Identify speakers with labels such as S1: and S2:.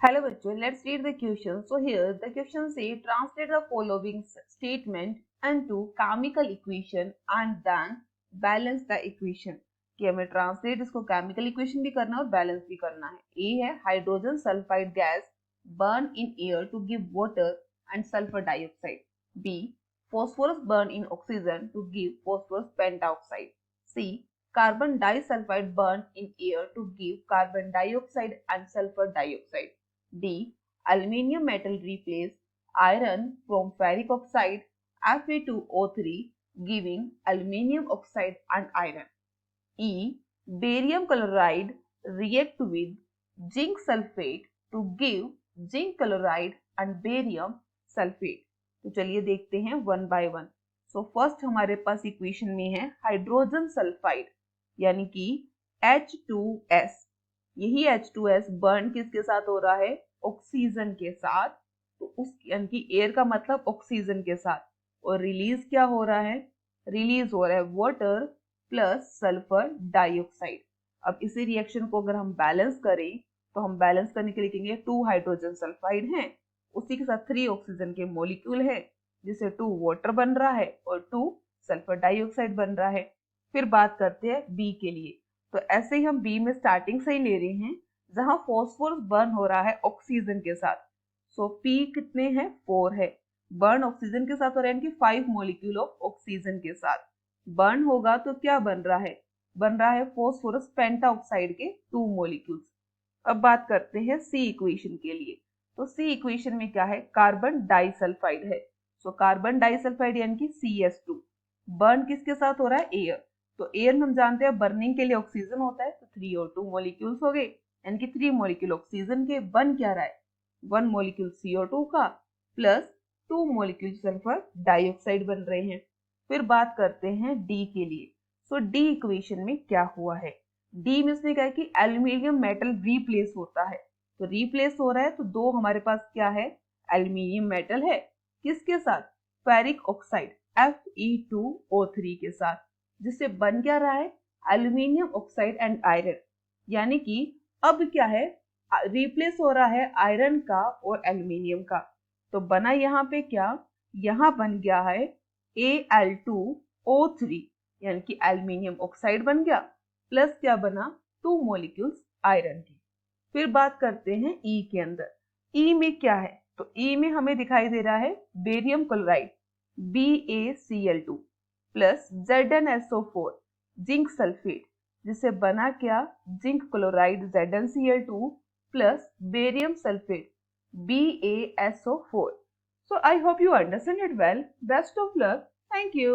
S1: Hello bachcho, let's read the question. So here the question says translate the following statement into chemical equation and then balance the equation. कि हमें translate इसको chemical equation भी करना है और balance भी करना है. ए है hydrogen sulphide gas burn in air to give water and sulfur dioxide. B. Phosphorus burn in oxygen to give phosphorus pentoxide. C. Carbon disulfide burn in air to give carbon dioxide and sulfur dioxide. D. Aluminium metal replace iron from ferric oxide Fe2O3 giving aluminium oxide and iron. E. Barium chloride react with zinc sulfate to give zinc chloride and barium sulfate. तो चलिए देखते हैं one by one. So first हमारे पास equation में है hydrogen sulphide यानी कि H2S. यही H2S बर्न किसके साथ हो रहा है? ऑक्सीजन के साथ. तो उस यानी कि एयर का मतलब ऑक्सीजन के साथ. और रिलीज क्या हो रहा है? रिलीज हो रहा है वाटर प्लस सल्फर डाइऑक्साइड. अब इसी रिएक्शन को अगर हम बैलेंस करें तो हम बैलेंस करने के लिए लिखेंगे 2 हाइड्रोजन सल्फाइड हैं, उसी के साथ 3 ऑक्सीजन के मॉलिक्यूल है जिससे 2 वाटर बन रहा है और 2 सल्फर डाइऑक्साइड बन रहा है. फिर बात करते हैं बी के लिए. तो ऐसे ही हम बी में स्टार्टिंग से ही ले रहे हैं जहां फॉस्फोरस बर्न हो रहा है ऑक्सीजन के साथ. सो पी कितने हैं? 4 है. बर्न ऑक्सीजन के साथ हो रहा है यानी कि 5 मॉलिक्यूल ऑफ ऑक्सीजन के साथ. बर्न होगा तो क्या बन रहा है? बन रहा है फॉस्फोरस पेंटाऑक्साइड के 2 मॉलिक्यूल्स. अब बात करते हैं सी इक्वेशन के लिए. तो सी इक्वेशन में क्या है? कार्बन डाइसल्फाइड है. सो कार्बन डाइसल्फाइड यानी कि CS2. बर्न किसके साथ हो रहा है? एयर. तो एयर में हम जानते हैं बर्निंग के लिए ऑक्सीजन होता है, तो 3 और 2 मॉलिक्यूल्स हो गए यानी कि 3 मॉलिक्यूल ऑक्सीजन के. बन क्या रहा है? 1 मॉलिक्यूल CO2 का प्लस 2 मॉलिक्यूल सल्फर डाइऑक्साइड बन रहे हैं. फिर बात करते हैं डी के लिए. सो डी इक्वेशन में क्या हुआ है? डी में उसने कहा है कि एल्यूमिनियम मेटल रिप्लेस होता है. तो रिप्लेस हो रहा है तो 2 हमारे पास क्या है? एल्यूमिनियम मेटल है. किसके साथ? फेरिक ऑक्साइड Fe2O3 के साथ. जिससे बन क्या रहा है? Aluminium oxide and iron. यानी कि अब क्या है? रिप्लेस हो रहा है आयरन का और एल्यूमिनियम का. तो बना यहाँ पे क्या? यहाँ बन गया है Al2O3 यानी कि एल्यूमिनियम ऑक्साइड बन गया प्लस क्या बना? 2 मॉलिक्यूल्स आयरन के. फिर बात करते हैं ई के अंदर. ई में क्या है? तो ई में हमें दिखाई दे रहा है barium chloride BaCl2 plus ZnSO4 zinc sulphate. जिससे बना क्या? Zinc chloride ZnCl2 plus barium sulphate BaSO4. So I hope you understand it well. Best of luck. Thank you.